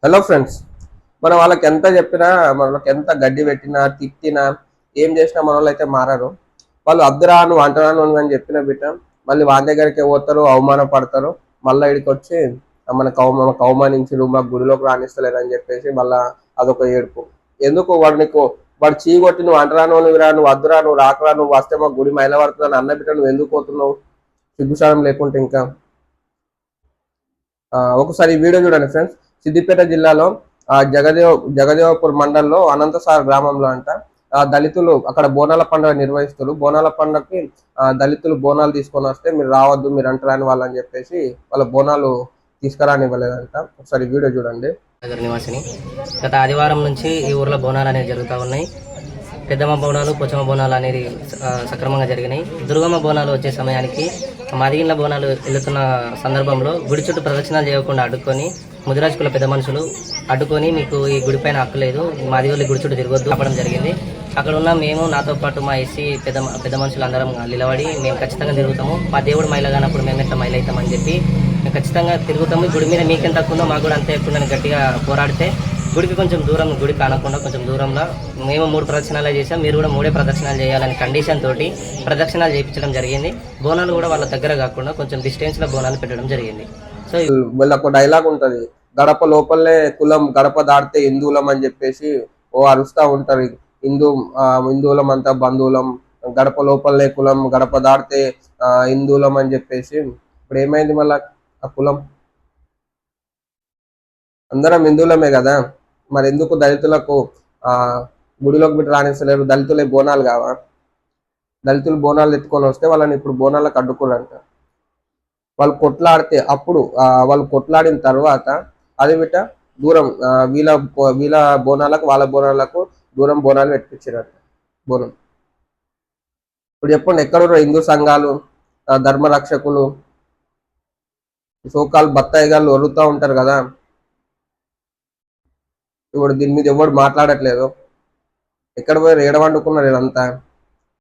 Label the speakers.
Speaker 1: Hello friends. మనం వాళ్ళకి ఎంత చెప్పినా, మనకి ఎంత గడ్డి పెట్టినా, తిట్టినా, ఏం చేసినా మన వాళ్ళు అయితే మారరు. వాళ్ళు అద్దురా నువ్వు అంటరాను అని చెప్పిన బిడ్డ మళ్ళీ వాళ్ళ దగ్గరికి పోతారు, అవమానపడతారు. మళ్ళీ ఇక్కడికి వచ్చి మనకు అవమానించరు, మాకు గుడిలోకి రాణిస్తలేదని చెప్పేసి మళ్ళా అదొక ఏడుపు. ఎందుకు వాడు చీ కొట్టి నువ్వు అంటరాను రా, నువ్వు అద్దురా, నువ్వు రాకరా, నువ్వు వస్తే మాకు గుడి మైల పడుతుందని అన్న బిడ్డ నువ్వు ఎందుకు పోతున్నావు? సిగ్గుసారం లేకుంటే ఇంకా. ఒకసారి ఈ వీడియో చూడండి ఫ్రెండ్స్. సిద్దిపేట జిల్లాలో జగదేవపూర్ మండలంలో అనంతసాగర్ గ్రామంలో అంట దళితులు అక్కడ బోనాల పండుగ నిర్వహిస్తారు. బోనాల పండుగకి దళితులు బోనాలు తీసుకొని వస్తే మీరు రావద్దు, మీరు అంటరాని వాళ్ళని చెప్పేసి వాళ్ళ బోనాలు తీసుకురానివ్వలేదంట. ఒకసారి వీడియో చూడండి.
Speaker 2: నివాసిని గత ఆదివారం నుంచి ఈ ఊర్లో బోనాలు అనేవి జరుగుతూ ఉన్నాయి. పెద్దమ్మ బోనాలు, పోచమ్మ బోనాలు అనేది సక్రమంగా జరిగినాయి. దుర్గమ్మ బోనాలు వచ్చే సమయానికి మదిగిన్ల బోనాలు వెళుతున్న సందర్భంలో గుడి చుట్టూ ప్రదక్షిణాలు చేయకుండా అడ్డుకొని ముదిరాజుకుల పెద్ద మనుషులు అడ్డుకొని మీకు ఈ గుడి పైన హక్కు లేదు, మాదిగోళ్ళ గుడి చుట్టూ తిరగొద్దు చెప్పడం జరిగింది. అక్కడ ఉన్న మేము, నాతో పాటు మా ఎస్సీ పెద్ద మనుషులు అందరం నిలబడి మేము ఖచ్చితంగా తిరుగుతాము, మా దేవుడు మైల కానప్పుడు మేము ఎట్లా మైలు అవుతామని చెప్పి మేము ఖచ్చితంగా తిరుగుతాము. గుడి మీద మీకెంత తక్కువ మాకు కూడా అంతే ఎక్కువ గట్టిగా పోరాడితే గుడికి కొంచెం దూరం, గుడి కానకుండా కొంచెం దూరంలో మేము 3 ప్రదక్షిణాలు చేసాం, మీరు కూడా 3 ప్రదక్షిణాలు చేయాలని కండిషన్ తోటి ప్రదక్షిణాలు చేయించడం జరిగింది. బోనాలు కూడా వాళ్ళ దగ్గర కాకుండా కొంచెం డిస్టెన్స్ లో బోనాలు పెట్టడం జరిగింది. సో
Speaker 1: వీళ్ళకు డైలాగ్ ఉంటది, గడప లోపలే కులం, గడప దాడితే హిందువులం అని చెప్పేసి అరుస్తా ఉంటారు. హిందువులం అంతా బంధువులం, గడప లోపలే కులం, గడప దాడితే హిందువులం అని చెప్పేసి. ఇప్పుడు ఏమైంది మళ్ళా? ఆ కులం అందరం హిందువులమే కదా, మరి ఎందుకు దళితులకు గుడిలోకి బిడ్డ రాణిస్తలేరు? దళితులే బోనాలు కావా? దళితులు బోనాలు ఎత్తుకొని వస్తే వాళ్ళని ఇప్పుడు బోనాలకు అడ్డుకోరంట. వాళ్ళు కొట్లాడితే అప్పుడు వాళ్ళు కొట్లాడిన తర్వాత అది బిట్ట దూరం వీళ్ళ బోనాలకు వాళ్ళ బోనాలకు దూరం బోనాలు పెట్టించారంట. బోనం ఇప్పుడు చెప్పండి, ఎక్కడున్న హిందూ సంఘాలు, ధర్మ రక్షకులు, సోకాలు బత్తాయి గాళ్ళు వరుతూ ఉంటారు కదా. ఇప్పుడు దీని మీద ఎవరు మాట్లాడట్లేదు. ఎక్కడ పోయి ఏడవండుకున్నారు ఇదంతా?